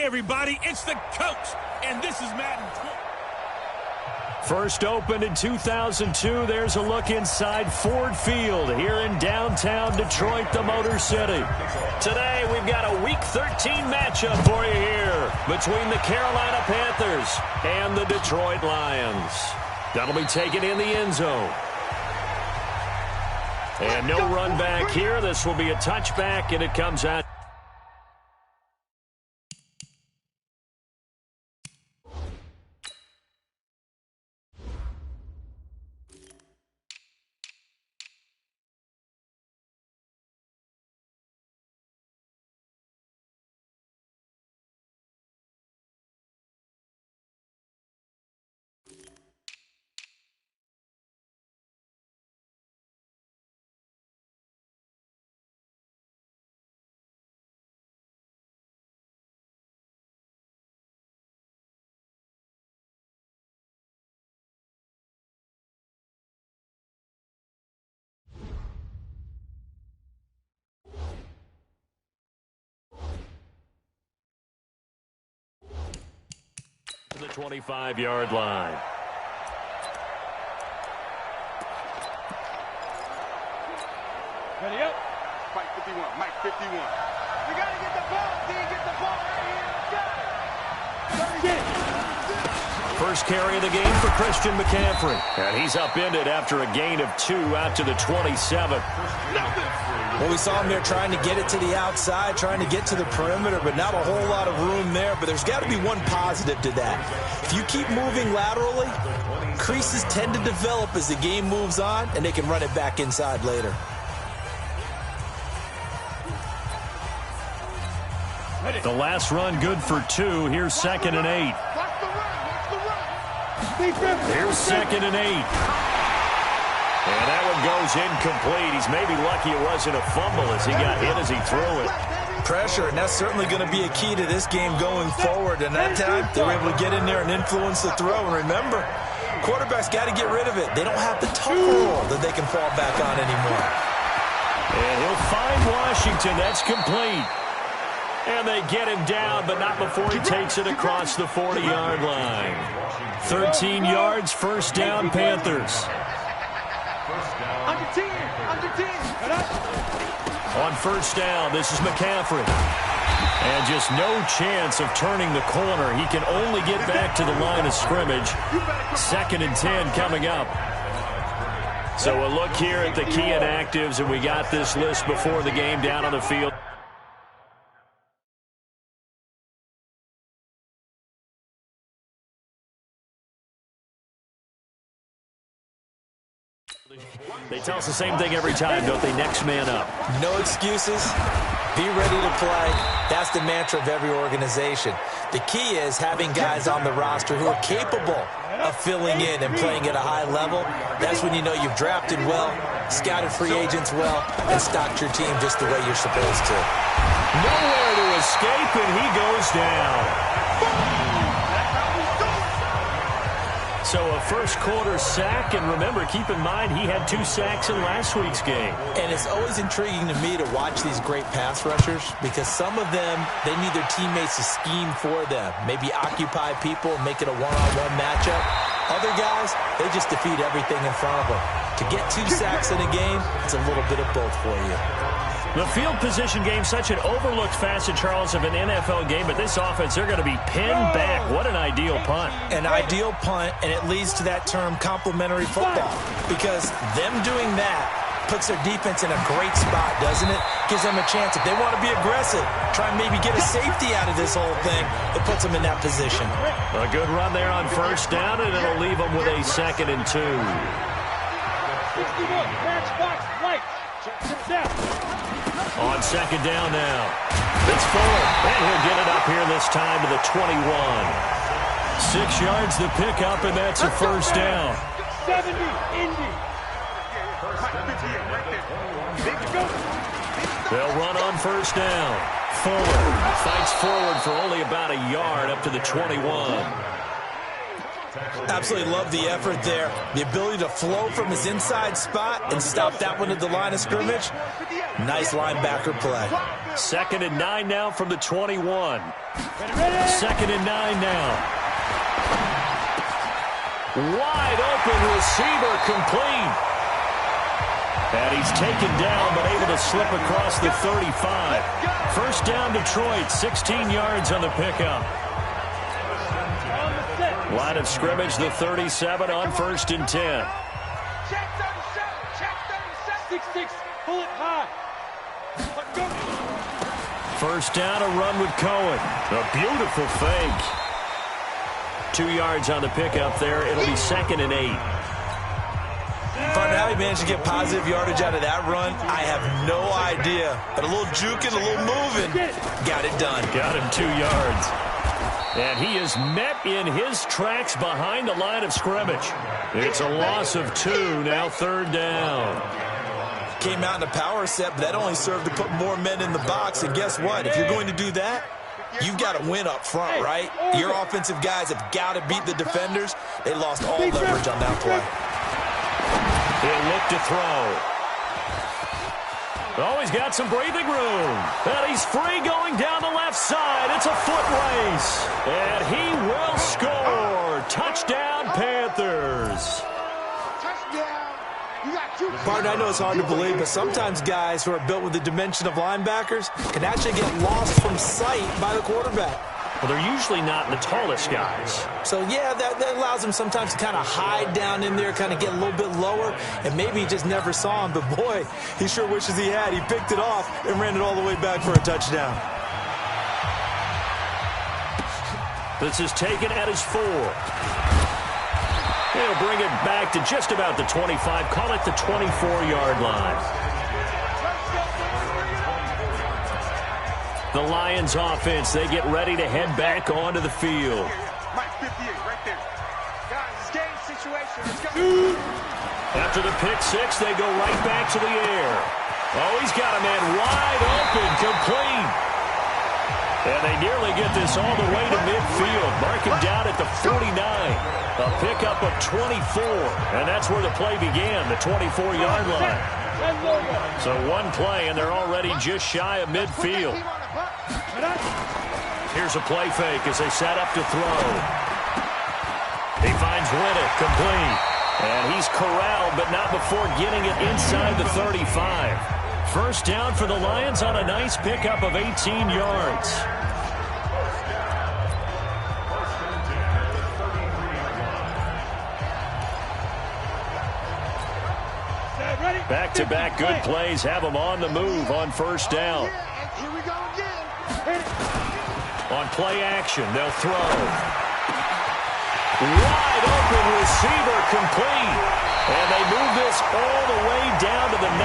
Hey, everybody, it's the coach, and this is Madden. First opened in 2002, there's a look inside Ford Field here in downtown Detroit, the Motor City. Today, we've got a Week 13 matchup for you here between the Carolina Panthers and the Detroit Lions. That'll be taken in the end zone. And no run back here. This will be a touchback, and it comes out. The 25-yard line. Ready up. Mike 51, Mike 51. We got to get the ball. Get the ball right here. First carry of the game for Christian McCaffrey. And he's upended after a gain of 2 out to the 27. Well, we saw him there trying to get it to the outside, trying to get to the perimeter, but not a whole lot of room there. But there's got to be one positive to that. If you keep moving laterally, creases tend to develop as the game moves on, and they can run it back inside later. The last run good for 2. Here's 2nd and 8. Here's 2nd and 8. And that one goes incomplete. He's maybe lucky it wasn't a fumble as he got hit as he threw it. Pressure, and that's certainly going to be a key to this game going forward. And that time, they were able to get in there and influence the throw. And remember, quarterbacks got to get rid of it. They don't have the tough roll that they can fall back on anymore. And he'll find Washington. That's complete. And they get him down, but not before he takes it across the 40-yard line. 13 yards, first down, Panthers. Under 10. On first down, this is McCaffrey. And just no chance of turning the corner. He can only get back to the line of scrimmage. 2nd and 10 coming up. So a look here at the key inactives, and we got this list before the game down on the field. They tell us the same thing every time, don't they? Next man up. No excuses. Be ready to play. That's the mantra of every organization. The key is having guys on the roster who are capable of filling in and playing at a high level. That's when you know you've drafted well, scouted free agents well, and stocked your team just the way you're supposed to. Nowhere to escape, and he goes down. So a first-quarter sack, and remember, keep in mind, he had 2 sacks in last week's game. And it's always intriguing to me to watch these great pass rushers because some of them, they need their teammates to scheme for them, maybe occupy people and make it a one-on-one matchup. Other guys, they just defeat everything in front of them. To get 2 sacks in a game, it's a little bit of both for you. The field position game, such an overlooked facet, Charles, of an NFL game, but this offense, they're going to be pinned back. What an ideal punt. An ideal punt, and it leads to that term complementary football, because them doing that puts their defense in a great spot, doesn't it? Gives them a chance. If they want to be aggressive, try and maybe get a safety out of this whole thing, it puts them in that position. A good run there on first down, and it'll leave them with a 2nd and 2. 61, matchbox, right. Check down. On 2nd down now. It's Fuller, and he'll get it up here this time to the 21. 6 yards the pickup, and that's a first down. 70, Indy. They'll run on first down. Fuller fights forward for only about a yard up to the 21. Absolutely love the effort there. The ability to flow from his inside spot and stop that one at the line of scrimmage. Nice linebacker play. 2nd and 9 now from the 21. 2nd and 9 now. Wide open receiver complete. And he's taken down but able to slip across the 35. First down Detroit, 16 yards on the pickup. Line of scrimmage, the 37 on 1st and 10. Check 37. 6-6. Pull it high. Go. First down, a run with Cohen. A beautiful fake. 2 yards on the pickup there. It'll be 2nd and 8. Partner, how he managed to get positive yardage out of that run, I have no idea. But a little juking, a little moving, got it done. Got him 2 yards. And he is met in his tracks behind the line of scrimmage. It's a loss of 2, now 3rd down. Came out in a power set, but that only served to put more men in the box. And guess what? If you're going to do that, you've got to win up front, right? Your offensive guys have got to beat the defenders. They lost all leverage on that play. He'll look to throw. Oh, he's got some breathing room. And he's free going down the left side. It's a foot race. And he will score. Touchdown, Panthers. Partner, I know it's hard to believe, but sometimes guys who are built with the dimension of linebackers can actually get lost from sight by the quarterback. Well, they're usually not the tallest guys. So, yeah, that allows them sometimes to kind of hide down in there, kind of get a little bit lower, and maybe he just never saw him. But, boy, he sure wishes he had. He picked it off and ran it all the way back for a touchdown. This is taken at his 4. He'll bring it back to just about the 25. Call it the 24-yard line. The Lions offense, they get ready to head back onto the field. Mike 58 right there. Guys, it's game situation. Let's go. After the pick 6, they go right back to the air. Oh, he's got a man wide open, complete. And they nearly get this all the way to midfield. Mark him down at the 49. A pickup of 24. And that's where the play began, the 24-yard line. So one play, and they're already just shy of midfield. Here's a play fake as they set up to throw. He finds Winnett, complete. And he's corralled, but not before getting it inside the 35. First down for the Lions on a nice pickup of 18 yards. Back-to-back good plays have them on the move on first down. Here we go again. On play action, they'll throw. Wide open receiver complete. And they move this all the way down to the 9.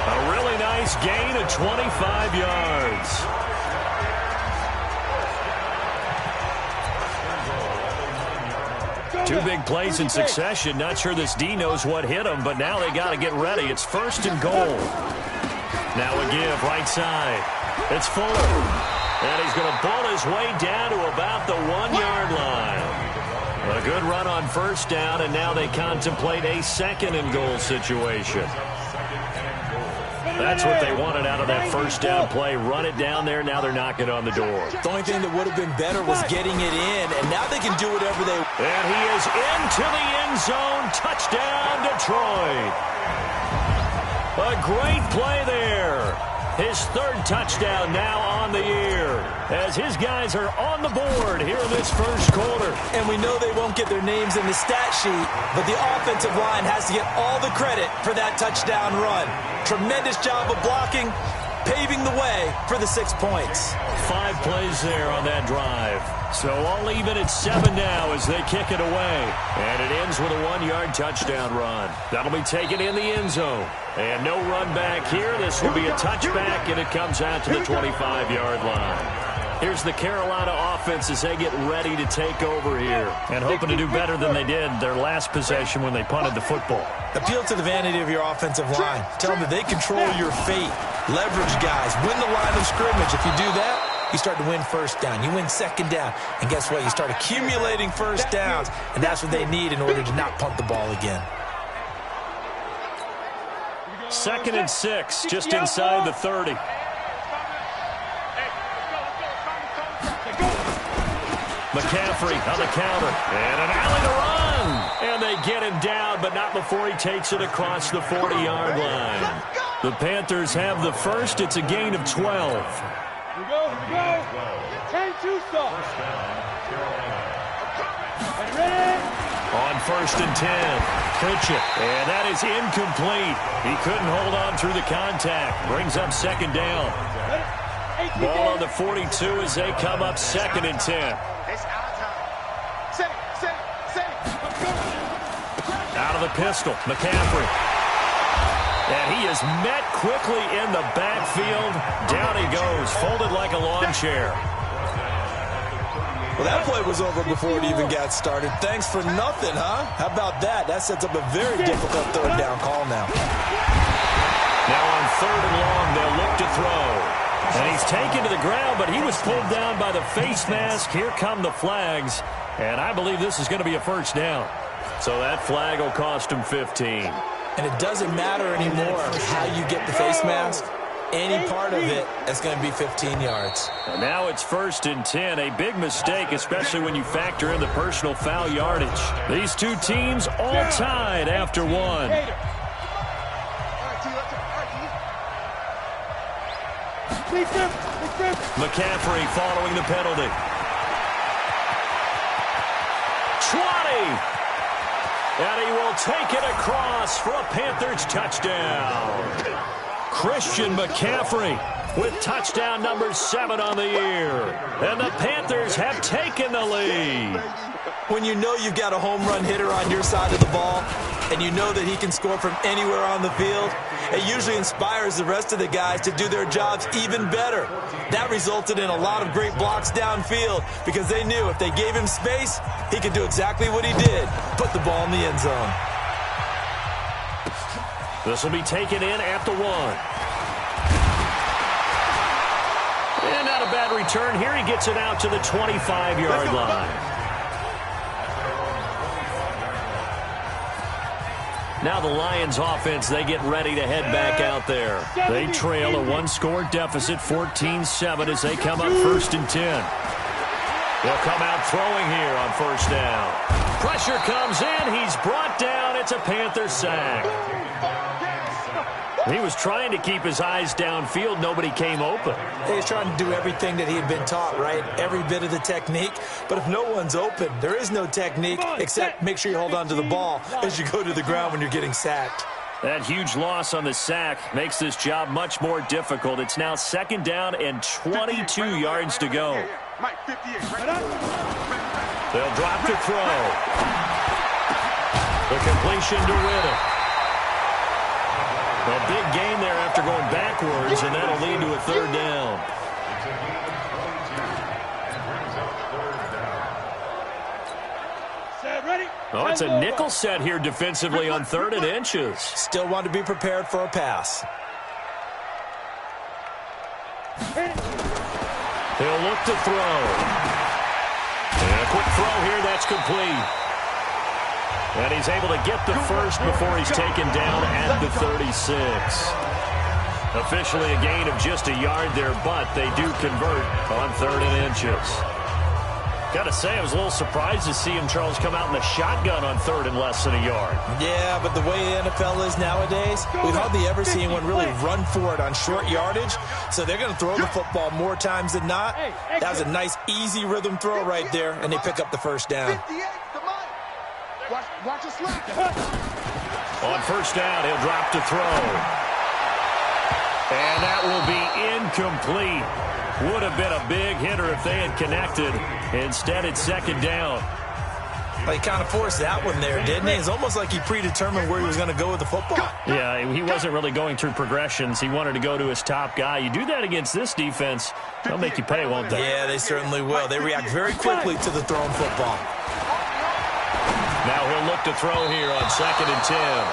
A really nice gain of 25 yards. Two big plays in succession. Not sure this D knows what hit him, but now they got to get ready. It's 1st and goal. Now a give right side. It's Fuller. And he's going to ball his way down to about the 1-yard line. A good run on first down, and now they contemplate a 2nd and goal situation. That's what they wanted out of that first down play. Run it down there. Now they're knocking on the door. The only thing that would have been better was getting it in, and now they can do whatever they want. And he is into the end zone. Touchdown, Detroit. A great play there. His 3rd touchdown now on the year as his guys are on the board here in this first quarter. And we know they won't get their names in the stat sheet, but the offensive line has to get all the credit for that touchdown run. Tremendous job of blocking, paving the way for the 6 points. 5 plays there on that drive. So all even at 7 now as they kick it away. And it ends with a 1-yard touchdown run. That'll be taken in the end zone. And no run back here. This will be a touchback, and it comes out to the 25-yard line. Here's the Carolina offense as they get ready to take over here and hoping to do better than they did their last possession when they punted the football. Appeal to the vanity of your offensive line. Tell them that they control your fate. Leverage guys. Win the line of scrimmage. If you do that, you start to win first down. You win second down. And guess what? You start accumulating first downs, and that's what they need in order to not punt the ball again. 2nd and 6, just inside the 30. McCaffrey on the counter. And an alley to run. And they get him down, but not before he takes it across the 40-yard line. The Panthers have the first. It's a gain of 12. Here we go. 10-2 stop. Ready? On 1st and 10, Pritchett. And that is incomplete. He couldn't hold on through the contact. Brings up 2nd down. Ball on the 42 as they come up 2nd and 10. Out of the pistol, McCaffrey. And he is met quickly in the backfield. Down he goes, folded like a lawn chair. Well, that play was over before it even got started. Thanks for nothing, huh? How about that? That sets up a very difficult 3rd down call now. Now on 3rd and long, they'll look to throw. And he's taken to the ground, but he was pulled down by the face mask. Here come the flags. And I believe this is going to be a first down. So that flag will cost him 15. And it doesn't matter anymore how you get the face mask. Any part of it is going to be 15 yards. And now it's 1st and 10. A big mistake, especially when you factor in the personal foul yardage. These two teams all tied after one. McCaffrey following the penalty. 20. And he will take it across for a Panthers touchdown. Christian McCaffrey with touchdown number 7 on the year. And the Panthers have taken the lead. When you know you've got a home run hitter on your side of the ball, and you know that he can score from anywhere on the field, it usually inspires the rest of the guys to do their jobs even better. That resulted in a lot of great blocks downfield because they knew if they gave him space, he could do exactly what he did, put the ball in the end zone. This will be taken in at the 1. And not a bad return here. He gets it out to the 25-yard line. Now the Lions offense, they get ready to head back out there. They trail a 1-score deficit, 14-7 as they come up 1st and 10. They'll come out throwing here on 1st down. Pressure comes in. He's brought down. It's a Panther sack. He was trying to keep his eyes downfield. Nobody came open. He was trying to do everything that he had been taught, right? Every bit of the technique. But if no one's open, there is no technique except make sure you hold on to the ball as you go to the ground when you're getting sacked. That huge loss on the sack makes this job much more difficult. It's now 2nd down and 22 yards to go. They'll drop to throw. The completion to Riddick. A big gain there after going backwards, and that'll lead to a 3rd down. Oh, it's a nickel set here defensively on 3rd and inches. Still want to be prepared for a pass. He'll look to throw. And a quick throw here, that's complete. And he's able to get the first before he's taken down at the 36. Officially a gain of just a yard there, but they do convert on 3rd and inches. Got to say, I was a little surprised to see him, Charles, come out in the shotgun on 3rd and less than a yard. Yeah, but the way the NFL is nowadays, we hardly ever see anyone really run for it on short yardage. So they're going to throw the football more times than not. That was a nice, easy rhythm throw right there, and they pick up the 1st down. Watch us left. On 1st down, he'll drop to throw. And that will be incomplete. Would have been a big hitter if they had connected. Instead, it's 2nd down. Well, he kind of forced that one there, didn't he? It's almost like he predetermined where he was going to go with the football. Yeah, he wasn't really going through progressions. He wanted to go to his top guy. You do that against this defense, they'll make you pay, won't they? Yeah, they certainly will. They react very quickly to the thrown football. Now he'll look to throw here on 2nd and 10.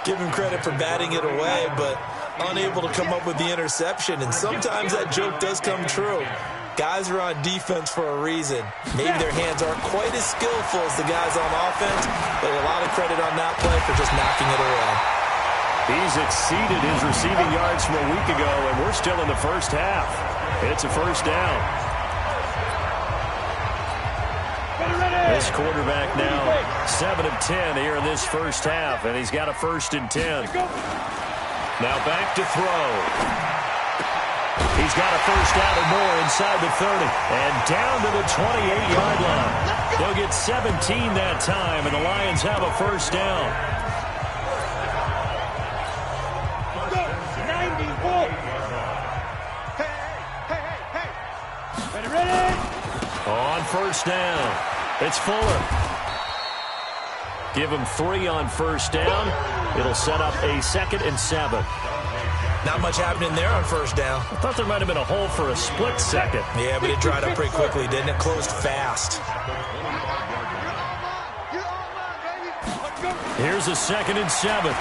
Give him credit for batting it away, but unable to come up with the interception, and sometimes that joke does come true. Guys are on defense for a reason. Maybe their hands aren't quite as skillful as the guys on offense, but a lot of credit on that play for just knocking it away. He's exceeded his receiving yards from a week ago, and we're still in the first half. It's a first down. This quarterback now 7 of 10 here in this first half, and he's got a 1st and 10. Now back to throw. He's got a first down or more inside the 30 and down to the 28-yard line. They'll get 17 that time, and the Lions have a first down. 91. Hey. Ready? On first down, it's Fuller. Give him 3 on first down. It'll set up a 2nd and 7. Not much happening there on first down. I thought there might have been a hole for a split second. Yeah, but it dried up pretty quickly, didn't it? Closed fast. Here's a 2nd and 7. And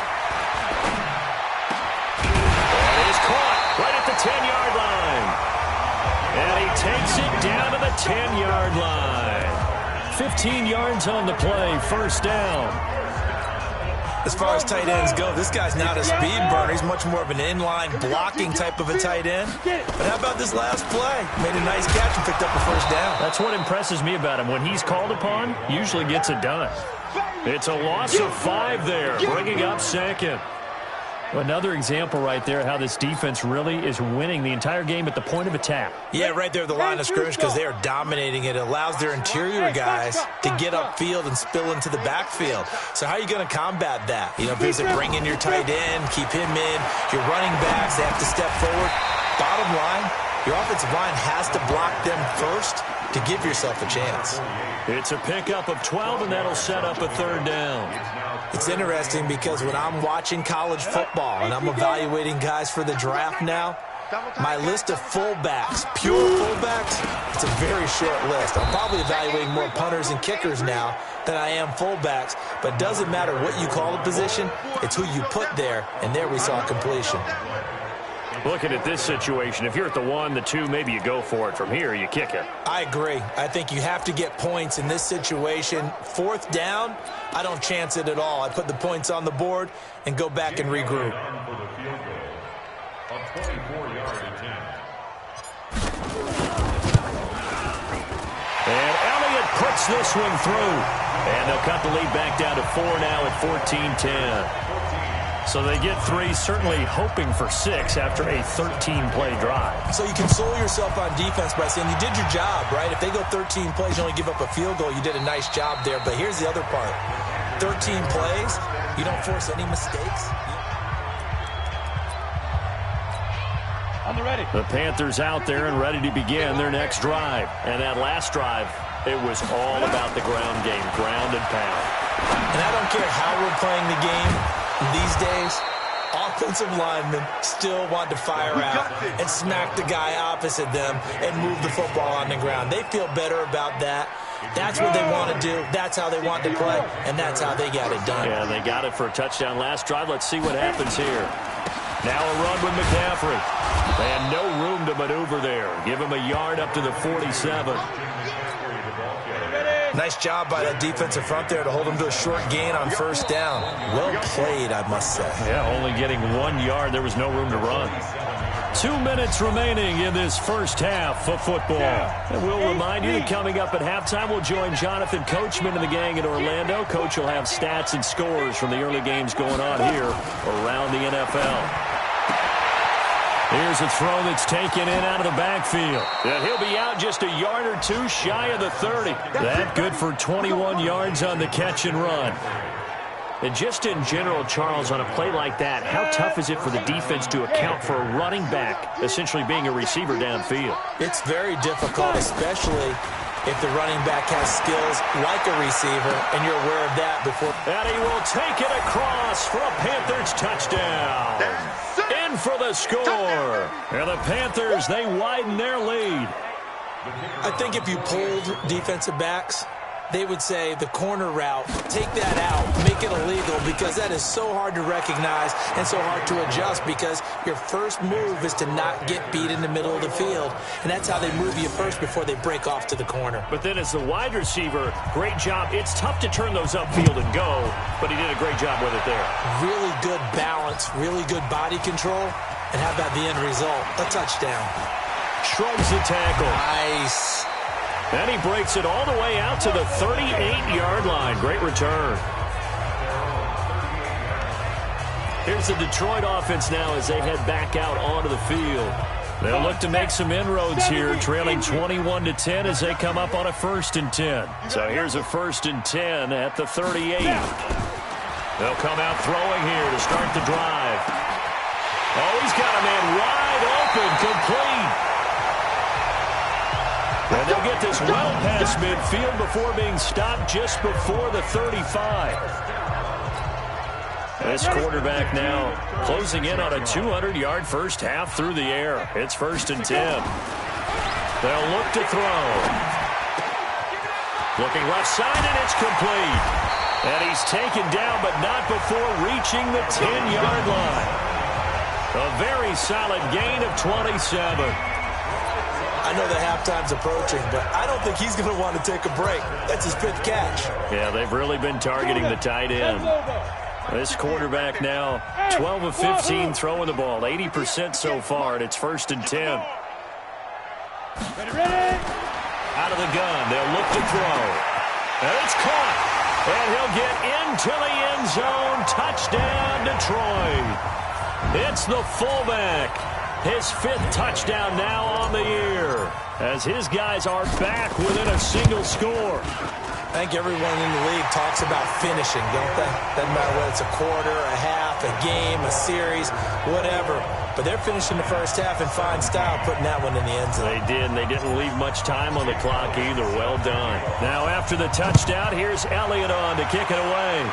he's caught right at the 10-yard line. And he takes it down to the 10-yard line. 15 yards on the play, first down. As far as tight ends go, this guy's not a speed burner. He's much more of an inline blocking type of a tight end. But how about this last play? Made a nice catch and picked up a first down. That's what impresses me about him. When he's called upon, usually gets it done. It's a loss of 5 there, bringing up 2nd. Another example right there how this defense really is winning the entire game at the point of attack. Yeah, right there at the line of scrimmage because they are dominating it. It allows their interior guys to get upfield and spill into the backfield. So how are you going to combat that? You know, basically bring in your tight end, keep him in. Your running backs, they have to step forward. Bottom line, your offensive line has to block them first to give yourself a chance. It's a pickup of 12, and that'll set up a 3rd down. It's interesting because when I'm watching college football and I'm evaluating guys for the draft now, my list of fullbacks, pure fullbacks, it's a very short list. I'm probably evaluating more punters and kickers now than I am fullbacks, but it doesn't matter what you call the position, it's who you put there, and there we saw completion. Looking at this situation, if you're at the 1, the 2, maybe you go for it. From here, you kick it. I agree. I think you have to get points in this situation. 4th down, I don't chance it at all. I put the points on the board and go back and regroup. And Elliott puts this one through. And they'll cut the lead back down to 4 now at 14-10. So they get 3, certainly hoping for 6 after a 13-play drive. So you console yourself on defense by saying you did your job, right? If they go 13 plays, you only give up a field goal, you did a nice job there. But here's the other part. 13 plays, you don't force any mistakes. On the ready. The Panthers out there and ready to begin their next drive. And that last drive, it was all about the ground game, ground and pound. And I don't care how we're playing the game. These days, offensive linemen still want to fire out and smack the guy opposite them and move the football on the ground. They feel better about that. That's what they want to do. That's how they want to play, and that's how they got it done. Yeah, they got it for a touchdown last drive. Let's see what happens here. Now a run with McCaffrey. They had no room to maneuver there. Give him a yard up to the 47. Nice job by that defensive front there to hold him to a short gain on first down. Well played, I must say. Yeah, only getting 1 yard. There was no room to run. 2 minutes remaining in this first half of football. And we'll remind you that coming up at halftime, we'll join Jonathan Coachman and the gang in Orlando. Coach will have stats and scores from the early games going on here around the NFL. Here's a throw that's taken in out of the backfield. And he'll be out just a yard or 2 shy of the 30. That good for 21 yards on the catch and run. And just in general, Charles, on a play like that, how tough is it for the defense to account for a running back essentially being a receiver downfield? It's very difficult, especially if the running back has skills like a receiver, and you're aware of that before. And he will take it across for a Panthers touchdown. In for the score. And the Panthers, they widen their lead. I think if you pulled defensive backs, they would say the corner route, take that out, make it illegal, because that is so hard to recognize and so hard to adjust, because your first move is to not get beat in the middle of the field, and that's how they move you first before they break off to the corner. But then as the wide receiver, great job. It's tough to turn those upfield and go, but he did a great job with it there. Really good balance, really good body control, and how about the end result? A touchdown. Shrugs the tackle. Nice. And he breaks it all the way out to the 38-yard line. Great return. Here's the Detroit offense now as they head back out onto the field. They'll look to make some inroads here, trailing 21-10 as they come up on a 1st and 10. So here's a 1st and 10 at the 38. They'll come out throwing here to start the drive. Oh, he's got a man wide open, complete. And they'll get this well past midfield before being stopped just before the 35. This quarterback now closing in on a 200-yard first half through the air. It's 1st and 10. They'll look to throw. Looking left side, and it's complete. And he's taken down, but not before reaching the 10-yard line. A very solid gain of 27. I know the halftime's approaching, but I don't think he's going to want to take a break. That's his 5th catch. Yeah, they've really been targeting the tight end. This quarterback now 12 of 15 throwing the ball, 80% so far, and it's 1st and 10. Ready? Out of the gun, they'll look to throw. And it's caught. And he'll get into the end zone. Touchdown, Detroit. It's the fullback. His 5th touchdown now on the year, as his guys are back within a single score. I think everyone in the league talks about finishing, don't they? Doesn't matter whether it's a quarter, a half, a game, a series, whatever. But they're finishing the first half in fine style, putting that one in the end zone. They did, and they didn't leave much time on the clock either. Well done. Now after the touchdown, here's Elliott on to kick it away.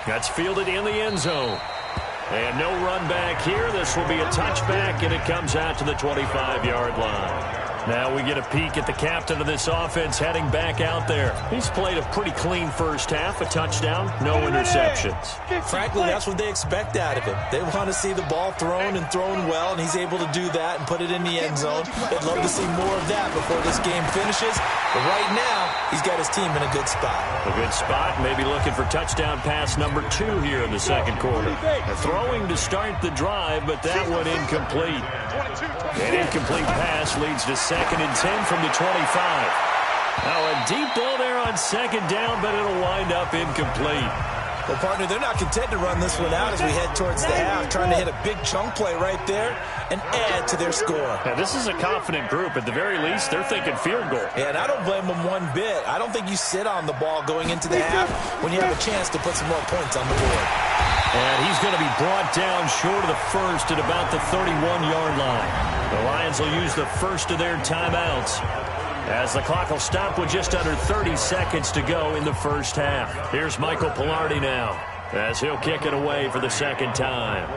That's fielded in the end zone. And no run back here. This will be a touchback, and it comes out to the 25-yard line. Now we get a peek at the captain of this offense heading back out there. He's played a pretty clean first half, a touchdown, no interceptions. Frankly, that's what they expect out of him. They want to see the ball thrown and thrown well, and he's able to do that and put it in the end zone. They'd love to see more of that before this game finishes. But right now, he's got his team in a good spot. A good spot, maybe looking for touchdown pass number 2 here in the second quarter. They're throwing to start the drive, but that one incomplete. An incomplete pass leads to 2nd and 10 from the 25. Now a deep ball there on 2nd down, but it'll wind up incomplete. Well, partner, they're not content to run this one out as we head towards the half, trying to hit a big chunk play right there and add to their score. Now, this is a confident group. At the very least, they're thinking field goal. Yeah, and I don't blame them one bit. I don't think you sit on the ball going into the half when you have a chance to put some more points on the board. And he's going to be brought down short of the first at about the 31-yard line. The Lions will use the first of their timeouts, as the clock will stop with just under 30 seconds to go in the first half. Here's Michael Pilardi now, as he'll kick it away for the 2nd time.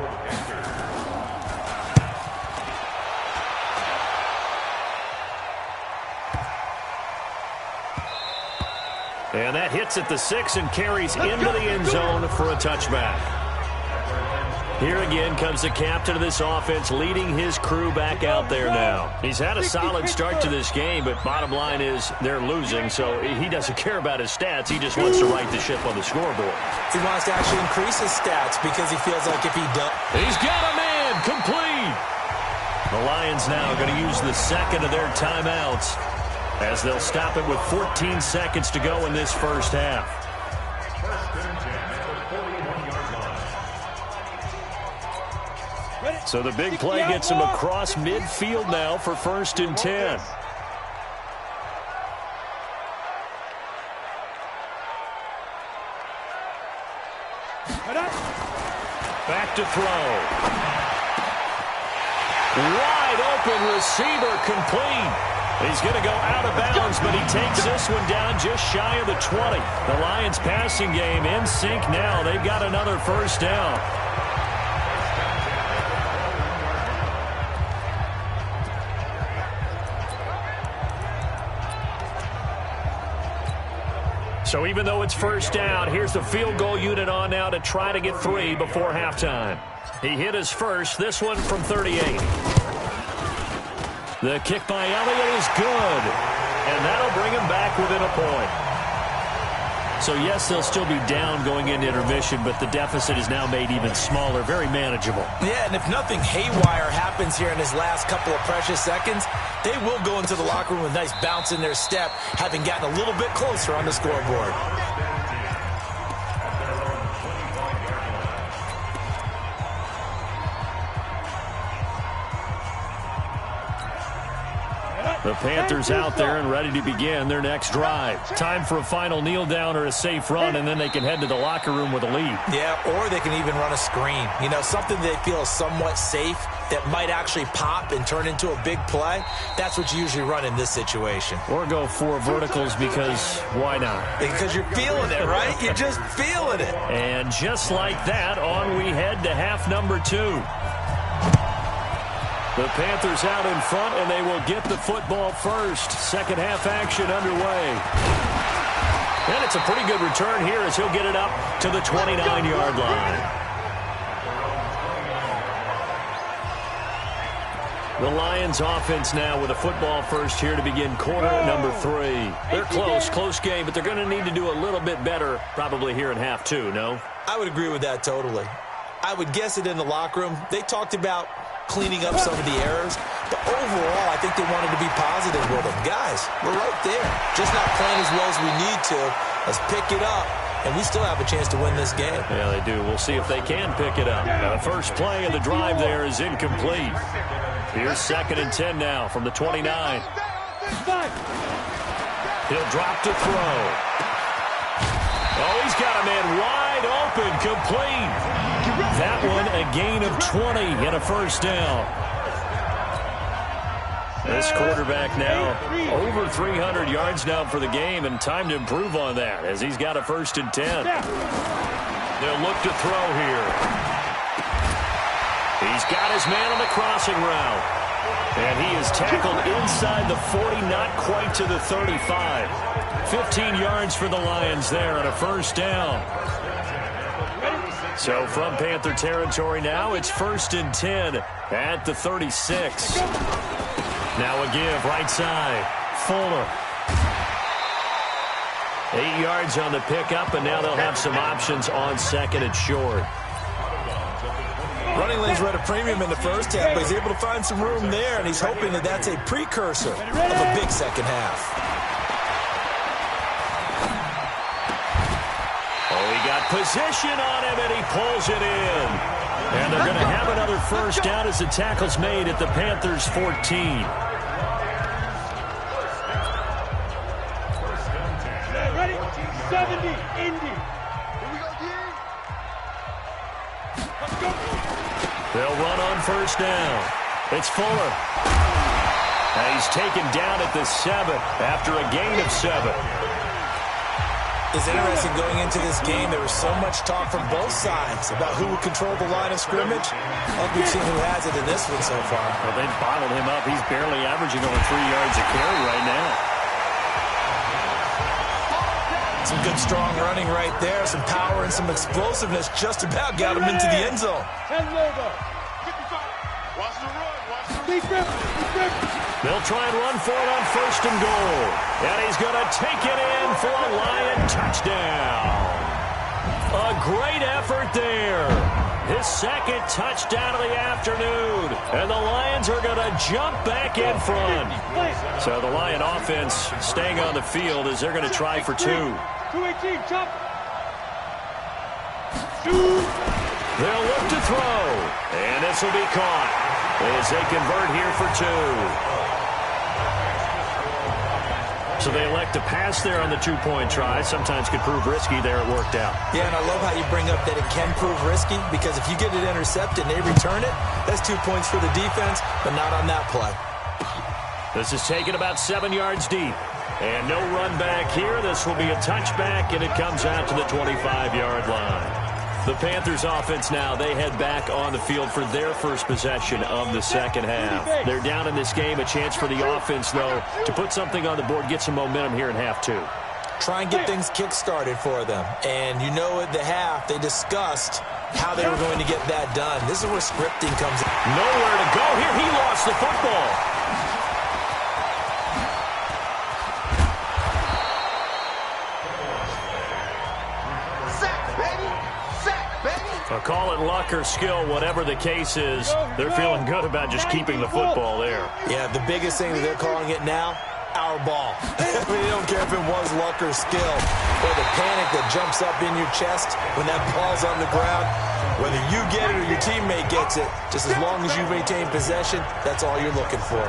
And that hits at the 6 and carries into the end zone for a touchback. Here again comes the captain of this offense, leading his crew back out there now. He's had a solid start to this game, but bottom line is they're losing, so he doesn't care about his stats. He just wants to right the ship on the scoreboard. He wants to actually increase his stats because he feels like if he does... He's got a man, complete! The Lions now are going to use the 2nd of their timeouts, as they'll stop it with 14 seconds to go in this first half. So the big play gets him across midfield now for 1st and 10. Back to throw. Wide open receiver, complete. He's going to go out of bounds, but he takes this one down just shy of the 20. The Lions passing game in sync now. They've got another first down. So even though it's first down, here's the field goal unit on now to try to get 3 before halftime. He hit his first, this one from 38. The kick by Elliott is good, and that'll bring him back within a point. So, yes, they'll still be down going into intermission, but the deficit is now made even smaller, very manageable. Yeah, and if nothing haywire happens here in his last couple of precious seconds, they will go into the locker room with a nice bounce in their step, having gotten a little bit closer on the scoreboard. The Panthers out there and ready to begin their next drive. Time for a final kneel down or a safe run, and then they can head to the locker room with a lead. Yeah, or they can even run a screen. You know, something they feel is somewhat safe that might actually pop and turn into a big play. That's what you usually run in this situation. Or go 4 verticals because why not? Because you're feeling it, right? You're just feeling it. And just like that, on we head to half number 2. The Panthers out in front, and they will get the football first. Second half action underway. And it's a pretty good return here as he'll get it up to the 29-yard line. The Lions offense now with a football first here to begin quarter number 3. They're close game, but they're going to need to do a little bit better probably here in half 2, no? I would agree with that totally. I would guess it in the locker room. They talked about cleaning up some of the errors, but overall, I think they wanted to be positive with them. Guys, we're right there. Just not playing as well as we need to. Let's pick it up, and we still have a chance to win this game. Yeah, they do. We'll see if they can pick it up. Now, the first play of the drive there is incomplete. Here's 2nd and 10 now from the 29. He'll drop to throw. Oh, he's got a man wide open, complete. That one a gain of 20 and a first down. This quarterback now over 300 yards now for the game, and time to improve on that as he's got a 1st and 10. They'll look to throw here. He's got his man on the crossing route. And he is tackled inside the 40, not quite to the 35. 15 yards for the Lions there on a first down. So from Panther territory now, it's 1st and 10 at the 36. Now a give right side. Fuller. 8 yards on the pickup, and now they'll have some options on 2nd and short. Running lanes were at a premium in the first half, but he's able to find some room there, and he's hoping that that's a precursor of a big second half. Position on him, and he pulls it in. And they're going to have another first down as the tackle's made at the Panthers' 14. Ready? 70, Indy. They'll run on first down. It's Fuller. And he's taken down at the 7 after a gain of 7. It's interesting going into this game. There was so much talk from both sides about who would control the line of scrimmage. And we've seen who has it in this one so far. Well, they've bottled him up. He's barely averaging over 3 yards a carry right now. Some good, strong running right there. Some power and some explosiveness just about got him into the end zone. 10 logo. 55. Watch the run. Watch the run. They'll try and run for it on 1st and goal. And he's going to take it in for a Lion touchdown. A great effort there. His 2nd touchdown of the afternoon. And the Lions are going to jump back in front. So the Lion offense staying on the field as they're going to try for 2. 218, jump. They'll look to throw. And this will be caught as they convert here for 2. So they elect to pass there on the 2-point try. Sometimes could prove risky. There it worked out. Yeah, and I love how you bring up that it can prove risky, because if you get it intercepted and they return it, that's 2 points for the defense, but not on that play. This is taken about 7 yards deep. And no run back here. This will be a touchback, and it comes out to the 25-yard line. The Panthers offense now, they head back on the field for their first possession of the second half. They're down in this game. A chance for the offense, though, to put something on the board, get some momentum here in half 2. try and get things kick-started for them. And you know at the half, they discussed how they were going to get that done. This is where scripting comes in. Nowhere to go here. He lost the football. Call it luck or skill, whatever the case is, they're feeling good about just keeping the football there. Yeah, the biggest thing that they're calling it now, our ball. I mean, they don't care if it was luck or skill or the panic that jumps up in your chest when that ball's on the ground. Whether you get it or your teammate gets it, just as long as you maintain possession, that's all you're looking for.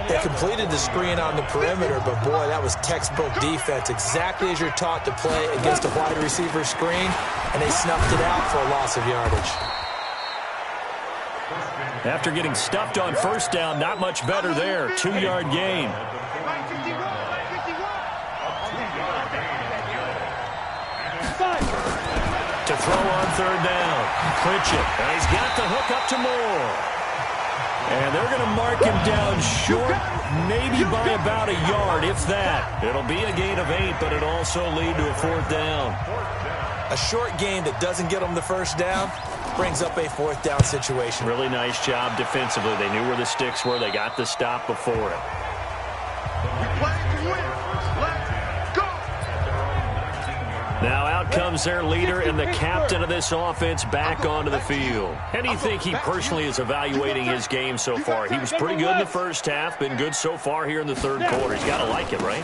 They completed the screen on the perimeter, but boy, that was textbook defense, exactly as you're taught to play against a wide receiver screen, and they snuffed it out for a loss of yardage. After getting stuffed on first down, not much better there. 2-yard gain. To throw on third down. Pritchett, and he's got the hook up to Moore. And they're going to mark him down short, maybe by about a yard, if that. It'll be a gain of 8, but it'll also lead to a 4th down. A short gain that doesn't get them the first down brings up a 4th down situation. Really nice job defensively. They knew where the sticks were. They got the stop before it. Now out comes their leader and the captain of this offense back onto the field. How do you think he personally is evaluating his game so far? He was pretty good in the first half, been good so far here in the third quarter. He's got to like it, right?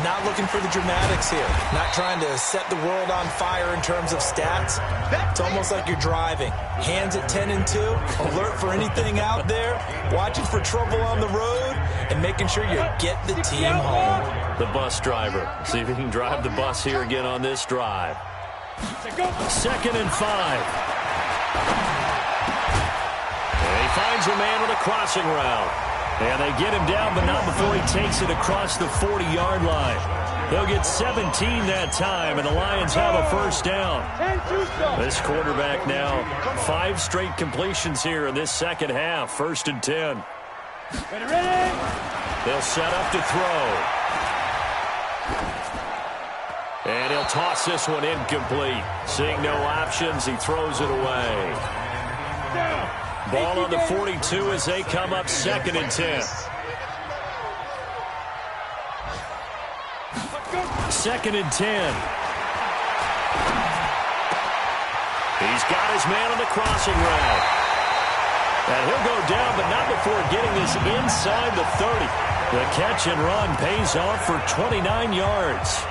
Not looking for the dramatics here. Not trying to set the world on fire in terms of stats. It's almost like you're driving. Hands at 10 and 2, alert for anything out there, watching for trouble on the road, and making sure you get the team home. The bus driver. See if he can drive the bus here again on this drive. 2nd and 5. And he finds a man on a crossing route. And they get him down, but not before he takes it across the 40-yard line. They'll get 17 that time, and the Lions have a first down. This quarterback now, 5 straight completions here in this second half. 1st and 10. They'll set up to throw. And he'll toss this one incomplete. Seeing no options, he throws it away. Ball on the 42 as they come up 2nd and 10. 2nd and 10. He's got his man on the crossing route. And he'll go down, but not before getting this inside the 30. The catch and run pays off for 29 yards.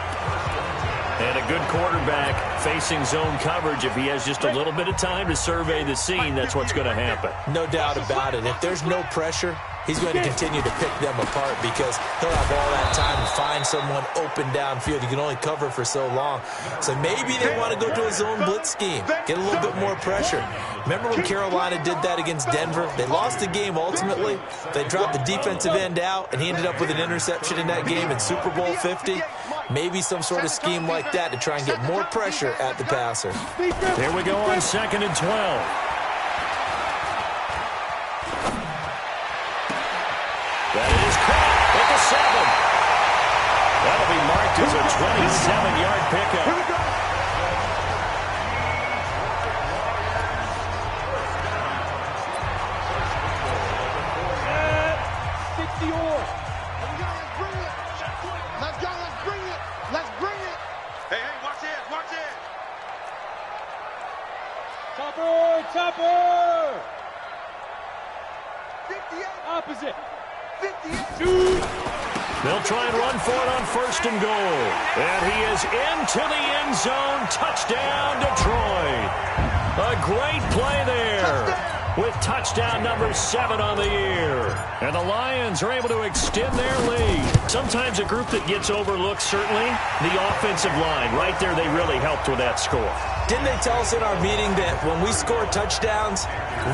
And a good quarterback facing zone coverage. If he has just a little bit of time to survey the scene, that's what's going to happen. No doubt about it. If there's no pressure, he's going to continue to pick them apart because he'll have all that time to find someone open downfield. You can only cover for so long. So maybe they want to go to a zone blitz scheme, get a little bit more pressure. Remember when Carolina did that against Denver? They lost the game ultimately. They dropped the defensive end out, and he ended up with an interception in that game in Super Bowl 50. Maybe some sort of scheme like that to try and get more pressure at the passer. Here we go on 2nd and 12. That is caught at the 7. That'll be marked as a 27-yard pickup. Topper! 58. Opposite. 58. They'll try and run for it on 1st and goal. And he is into the end zone. Touchdown, Detroit. A great play there with touchdown number 7 on the year. And the Lions are able to extend their lead. Sometimes a group that gets overlooked, certainly, the offensive line. Right there, they really helped with that score. Didn't they tell us in our meeting that when we score touchdowns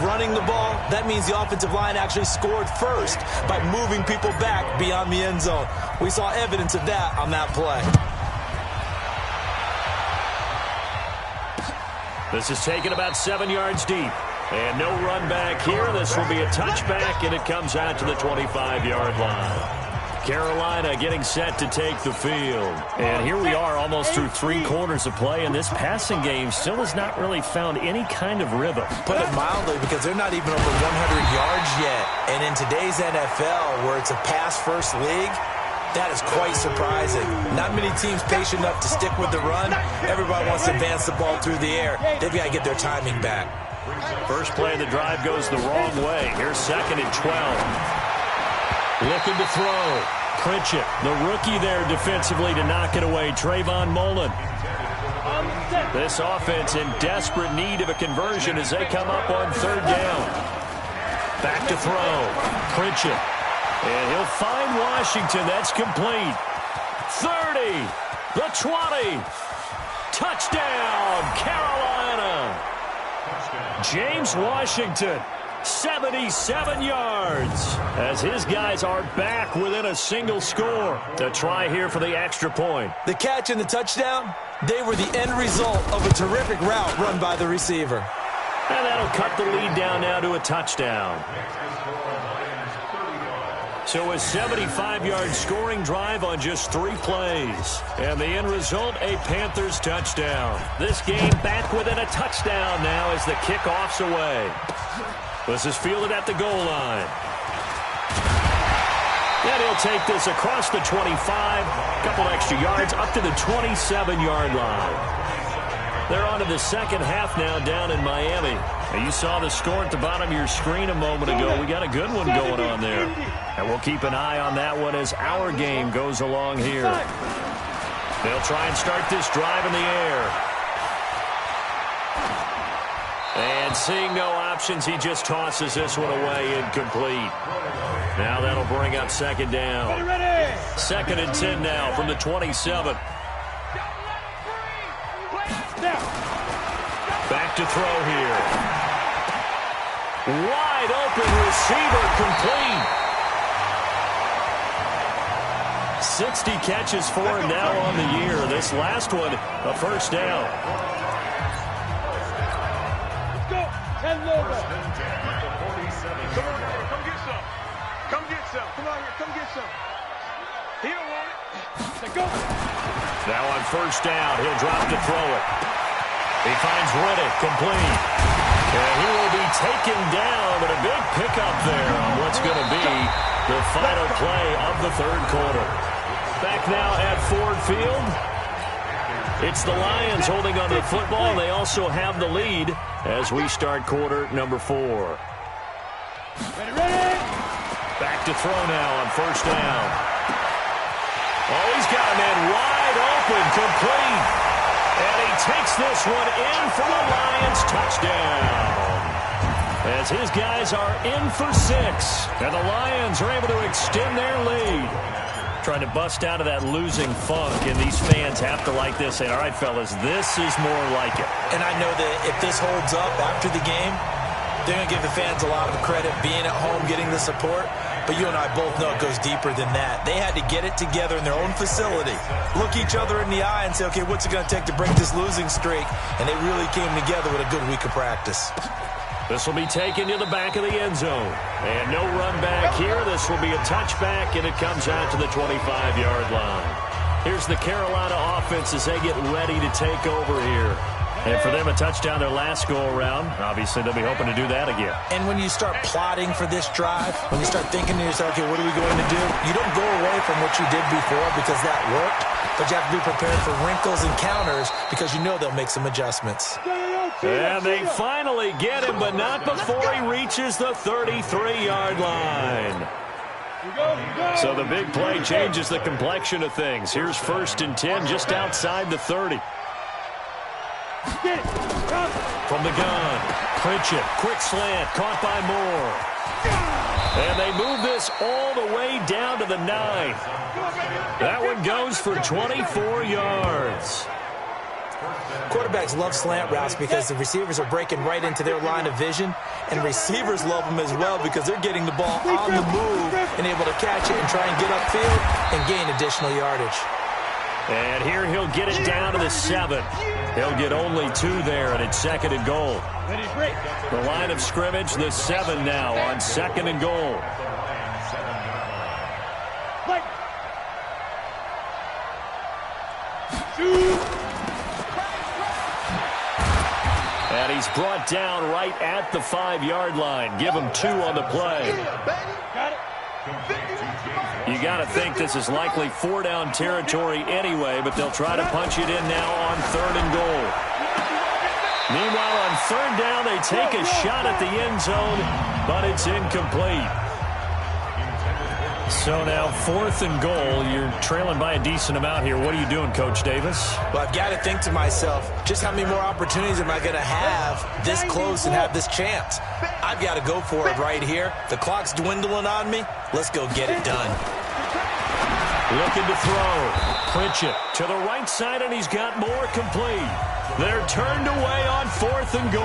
running the ball, that means the offensive line actually scored first by moving people back beyond the end zone? We saw evidence of that on that play. This is taken about 7 yards deep. And no run back here. This will be a touchback, and it comes out to the 25-yard line. Carolina getting set to take the field. And here we are almost through 3 quarters of play, and this passing game still has not really found any kind of rhythm. Put it mildly, because they're not even over 100 yards yet. And in today's NFL, where it's a pass-first league, that is quite surprising. Not many teams patient enough to stick with the run. Everybody wants to advance the ball through the air. They've got to get their timing back. First play of the drive goes the wrong way. Here's 2nd and 12. Looking to throw. Pritchett, the rookie there defensively to knock it away. Trayvon Mullen. This offense in desperate need of a conversion as they come up on 3rd down. Back to throw. Pritchett. And he'll find Washington. That's complete. 30. The 20. Touchdown, Carolina. James Washington. 77 yards as his guys are back within a single score. To try here for the extra point. The catch and the touchdown, they were the end result of a terrific route run by the receiver. And that'll cut the lead down now to a touchdown. So a 75-yard scoring drive on just 3 plays. And the end result, a Panthers touchdown. This game back within a touchdown now as the kickoff's away. This is fielded at the goal line. And he'll take this across the 25. A couple extra yards up to the 27-yard line. They're on to the second half now down in Miami. And you saw the score at the bottom of your screen a moment ago. We got a good one going on there. And we'll keep an eye on that one as our game goes along here. They'll try and start this drive in the air. And seeing no options, he just tosses this one away incomplete. Now that'll bring up 2nd down. 2nd and 10 now from the 27. Back to throw here. Wide open receiver complete. 60 catches for him now on the year. This last one, a 1st down. Come on, come get some. Come get some. Come on here, come get some. He don't want it. Go. Now on 1st down, he'll drop to throw it. He finds Riddick complete. And he will be taken down, but a big pickup there on what's going to be the final play of the 3rd quarter. Back now at Ford Field. It's the Lions holding on to the football. They also have the lead as we start quarter number 4. Ready. Back to throw now on 1st down. Oh, he's got a man wide open, complete. And he takes this one in for the Lions touchdown. As his guys are in for 6. And the Lions are able to extend their lead. Trying to bust out of that losing funk, and these fans have to like this. Say, all right, fellas, this is more like it. And I know that if this holds up after the game, they're going to give the fans a lot of credit being at home, getting the support. But you and I both know it goes deeper than that. They had to get it together in their own facility, look each other in the eye and say, okay, what's it going to take to break this losing streak? And they really came together with a good week of practice. This will be taken to the back of the end zone. And no run back here. This will be a touchback, and it comes out to the 25-yard line. Here's the Carolina offense as they get ready to take over here. And for them, a touchdown their last go-around. Obviously, they'll be hoping to do that again. And when you start plotting for this drive, when you start thinking to yourself, okay, what are we going to do? You don't go away from what you did before because that worked, but you have to be prepared for wrinkles and counters because you know they'll make some adjustments. And they finally get him, but not before he reaches the 33-yard line. So the big play changes the complexion of things. Here's 1st and 10 just outside the 30. From the gun, Pritchett, quick slant, caught by Moore. And they move this all the way down to the 9. That one goes for 24 yards. Quarterbacks love slant routes because the receivers are breaking right into their line of vision, and receivers love them as well because they're getting the ball on the move and able to catch it and try and get upfield and gain additional yardage. And here he'll get it down to the 7. He'll get only 2 there, and it's 2nd and goal. The line of scrimmage, the 7 now on 2nd and goal. And he's brought down right at the 5-yard line. Give him 2 on the play. You got to think this is likely 4-down territory anyway, but they'll try to punch it in now on 3rd and goal. Meanwhile, on 3rd down, they take a shot at the end zone, but it's incomplete. So now 4th and goal. You're trailing by a decent amount here. What are you doing, Coach Davis? Well, I've got to think to myself, just how many more opportunities am I going to have this close and have this chance? I've got to go for it right here. The clock's dwindling on me. Let's go get it done. Looking to throw. Pritchett to the right side, and he's got more complete. They're turned away on 4th and goal.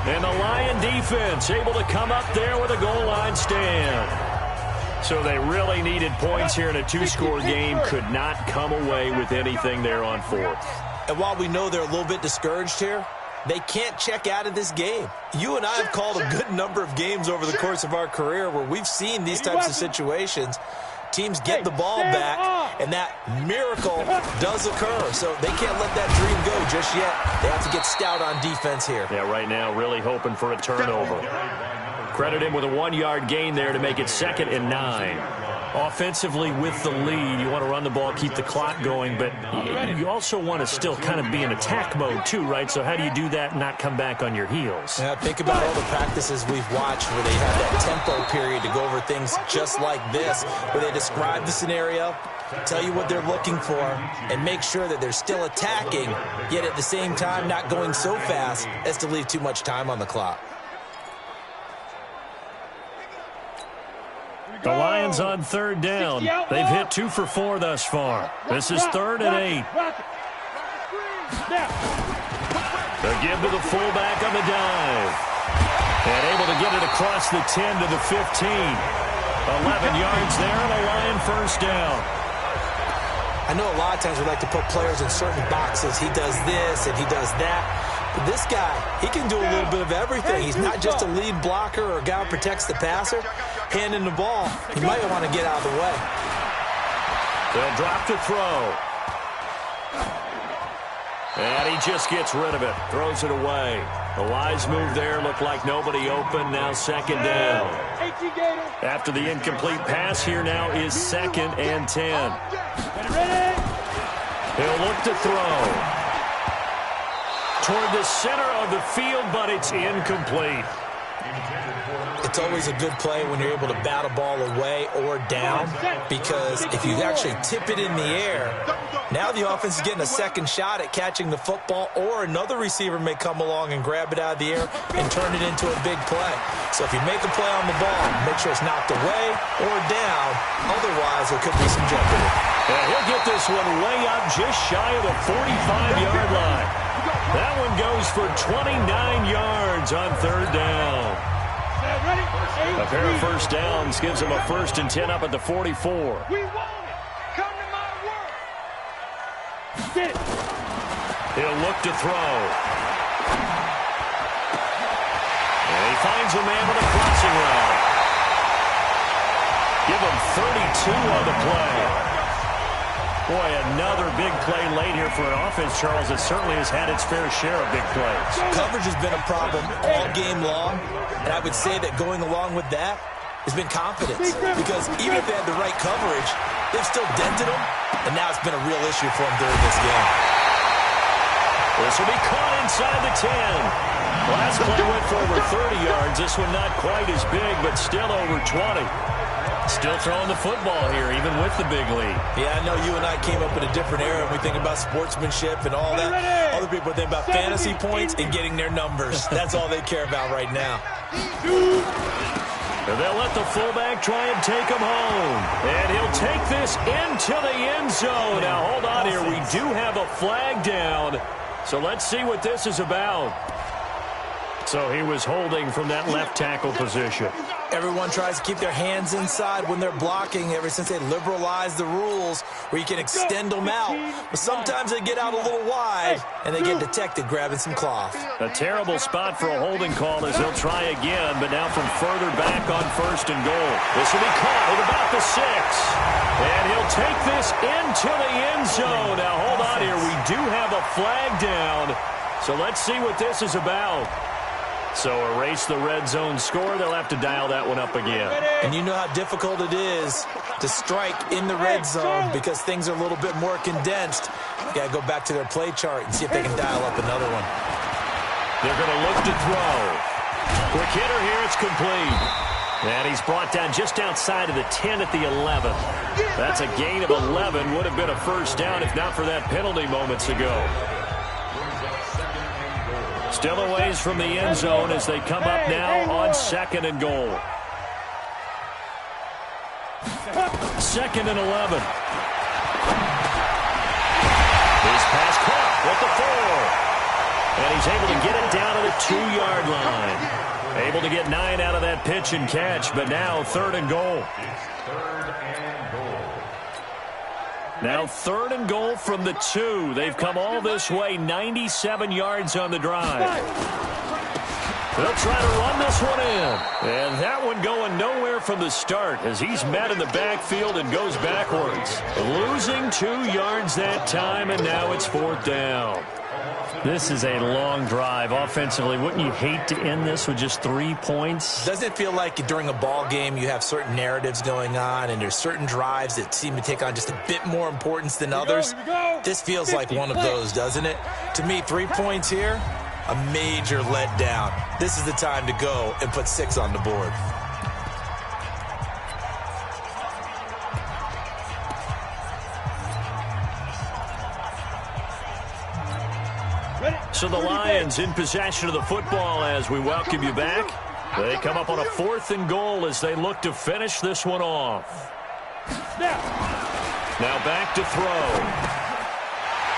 And the Lion defense able to come up there with a goal line stand. So they really needed points here in a 2-score game. Could not come away with anything there on 4th. And while we know they're a little bit discouraged here, they can't check out of this game. You and I have called a good number of games over the course of our career where we've seen these types of situations. Teams get the ball back, and that miracle does occur. So they can't let that dream go just yet. They have to get stout on defense here. Yeah, right now really hoping for a turnover. Credit him with a 1-yard gain there to make it 2nd and 9. Offensively with the lead, you want to run the ball, keep the clock going, but you also want to still kind of be in attack mode too, right? So how do you do that and not come back on your heels? Yeah, think about all the practices we've watched where they have that tempo period to go over things just like this, where they describe the scenario, tell you what they're looking for, and make sure that they're still attacking, yet at the same time not going so fast as to leave too much time on the clock. The Lions on 3rd down. They've hit 2 for 4 thus far. This is 3rd and 8. They give to the fullback on the dive. And able to get it across the 10 to the 15. 11 yards there and a Lion 1st down. I know a lot of times we like to put players in certain boxes. He does this and he does that. But this guy, he can do a little bit of everything. He's not just a lead blocker or a guy who protects the passer. Handing the ball, he might want to get out of the way. They'll drop to throw. And he just gets rid of it. Throws it away. The wise move there. Looked like nobody open. Now 2nd down. After the incomplete pass, here now is 2nd and 10. He'll look to throw. Toward the center of the field, but it's incomplete. It's always a good play when you're able to bat a ball away or down, because if you actually tip it in the air, now the offense is getting a 2nd shot at catching the football, or another receiver may come along and grab it out of the air and turn it into a big play. So if you make a play on the ball, make sure it's knocked away or down. Otherwise, there could be some jeopardy. And he'll get this one way up just shy of the 45-yard line. That one goes for 29 yards on 3rd down. A pair of 1st downs gives him a 1st and 10 up at the 44. We want it. Come to my work. Get it. He'll look to throw. And he finds a man with a crossing route. Give him 32 on the play. Boy, another big play late here for an offense, Charles, that certainly has had its fair share of big plays. Coverage has been a problem all game long, and I would say that going along with that has been confidence, because even if they had the right coverage, they've still dented them, and now it's been a real issue for them during this game. This will be caught inside the 10. Last play went for over 30 yards. This one not quite as big, but still over 20. Still throwing the football here, even with the big lead. Yeah, I know you and I came up in a different era, and we think about sportsmanship and all that. Other people think about fantasy points and getting their numbers. That's all they care about right now. And they'll let the fullback try and take him home. And he'll take this into the end zone. Now, hold on here. We do have a flag down. So let's see what this is about. So he was holding from that left tackle position. Everyone tries to keep their hands inside when they're blocking ever since they liberalized the rules where you can extend them out. But sometimes they get out a little wide, and they get detected grabbing some cloth. A terrible spot for a holding call as he'll try again, but now from further back on 1st and goal. This will be caught at about the 6. And he'll take this into the end zone. Now, hold on here. We do have a flag down. So let's see what this is about. So erase the red zone score. They'll have to dial that one up again. And you know how difficult it is to strike in the red zone because things are a little bit more condensed. You got to go back to their play chart and see if they can dial up another one. They're going to look to throw. Quick hitter here. It's complete. And he's brought down just outside of the 10 at the 11. That's a gain of 11. Would have been a first down if not for that penalty moments ago. Still a ways from the end zone as they come up now on 2nd and goal. 2nd and 11. His pass caught with the 4. And he's able to get it down to the 2-yard line. Able to get 9 out of that pitch and catch, but now 3rd and goal. Now 3rd and goal from the 2. They've come all this way, 97 yards on the drive. They'll try to run this one in. And that one going nowhere from the start as he's met in the backfield and goes backwards. Losing 2 yards that time, and now it's 4th down. This is a long drive offensively. Wouldn't you hate to end this with just 3 points? Doesn't it feel like during a ball game you have certain narratives going on and there's certain drives that seem to take on just a bit more importance than others? This feels like one of those, doesn't it? To me, 3 points here, a major letdown. This is the time to go and put 6 on the board. So the Lions in possession of the football as we welcome you back. They come up on a 4th and goal as they look to finish this one off. Now back to throw.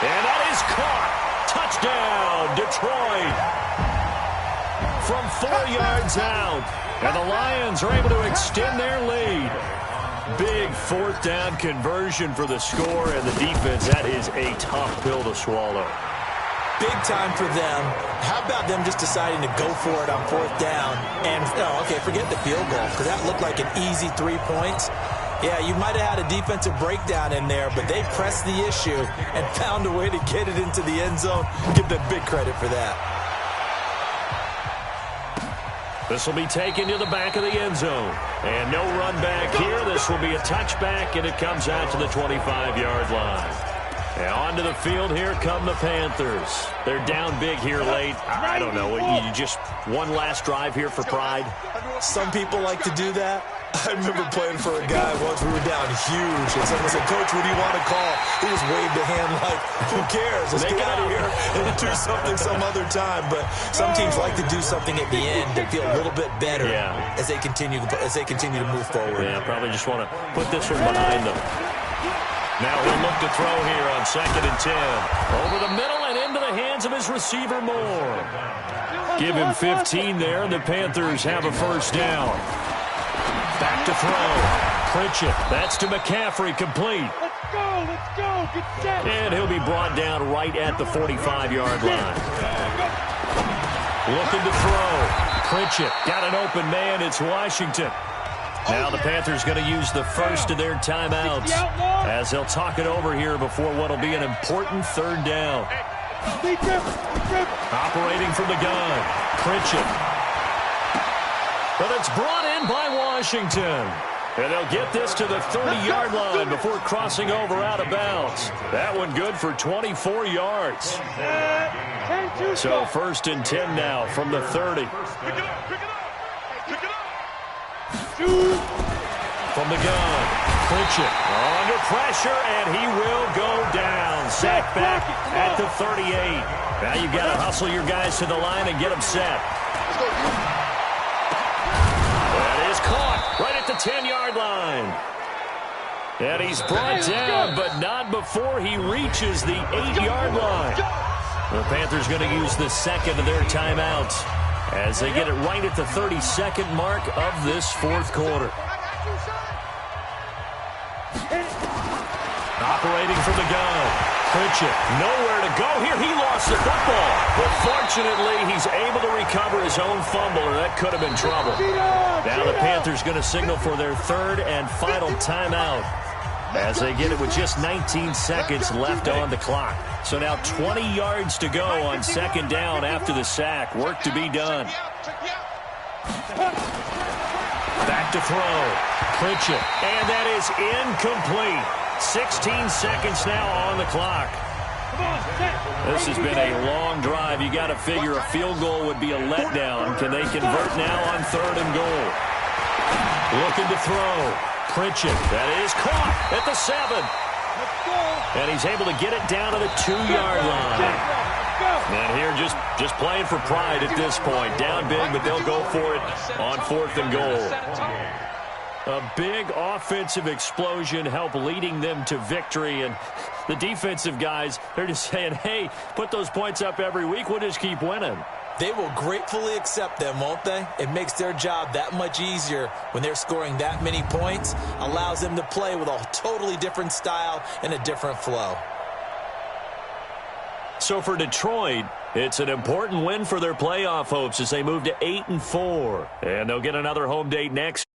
And that is caught. Touchdown, Detroit. From 4 yards out. And the Lions are able to extend their lead. Big 4th down conversion for the score, and the defense, that is a tough pill to swallow. Big time for them. How about them just deciding to go for it on 4th down? And, forget the field goal, because that looked like an easy 3 points. Yeah, you might have had a defensive breakdown in there, but they pressed the issue and found a way to get it into the end zone. Give them big credit for that. This will be taken to the back of the end zone. And no run back here. This will be a touchback, and it comes out to the 25-yard line. And onto the field, here come the Panthers. They're down big here late. I don't know, you just one last drive here for pride? Some people like to do that. I remember playing for a guy once. We were down huge, and someone said, "Coach, what do you want to call?" He just waved a hand like, "Who cares? Let's get out of here and do something some other time." But some teams like to do something at the end to feel a little bit better as they continue to move forward. Yeah, probably just want to put this one behind them. Now he'll look to throw here on 2nd and 10. Over the middle and into the hands of his receiver, Moore. Give him 15 there, and the Panthers have a first down. Back to throw. Pritchett. That's to McCaffrey, complete. Let's go, get set. And he'll be brought down right at the 45-yard line. Looking to throw. Pritchett got an open man. It's Washington. Now the Panthers going to use the first of their timeouts as they'll talk it over here before what will be an important 3rd down. Operating from the gun, Pritchett. But it's brought in by Washington. And they'll get this to the 30-yard line before crossing over out of bounds. That one good for 24 yards. So 1st and 10 now from the 30. From the gun, Pritchett under pressure, and he will go down. Sacked back at the 38. Now you've got to hustle your guys to the line and get them set. That is caught right at the 10-yard line. And he's brought down, but not before he reaches the 8-yard line. The Panthers going to use the second of their timeouts. as they get it right at the 32nd mark of this fourth quarter. Operating from the gun. Pritchett, nowhere to go here. He lost the football. But fortunately, he's able to recover his own fumble, or that could have been trouble. Now the Panthers going to signal for their third and final timeout as they get it with just 19 seconds left on the clock. So now 20 yards to go on second down after the sack. Work to be done. Back to throw. Pritchett, and that is incomplete. 16 seconds now on the clock. This has been a long drive. You got to figure a field goal would be a letdown. Can they convert now on third and goal? Looking to throw. Pritchett, that is caught at the 7. And he's able to get it down to the 2-yard line. And here just playing for pride at this point. Down big, but they'll go for it on fourth and goal. A big offensive explosion helped leading them to victory. And the defensive guys, they're just saying, hey, put those points up every week. We'll just keep winning. They will gratefully accept them, won't they? It makes their job that much easier when they're scoring that many points. Allows them to play with a totally different style and a different flow. So for Detroit, it's an important win for their playoff hopes as they move to 8-4. And they'll get another home date next.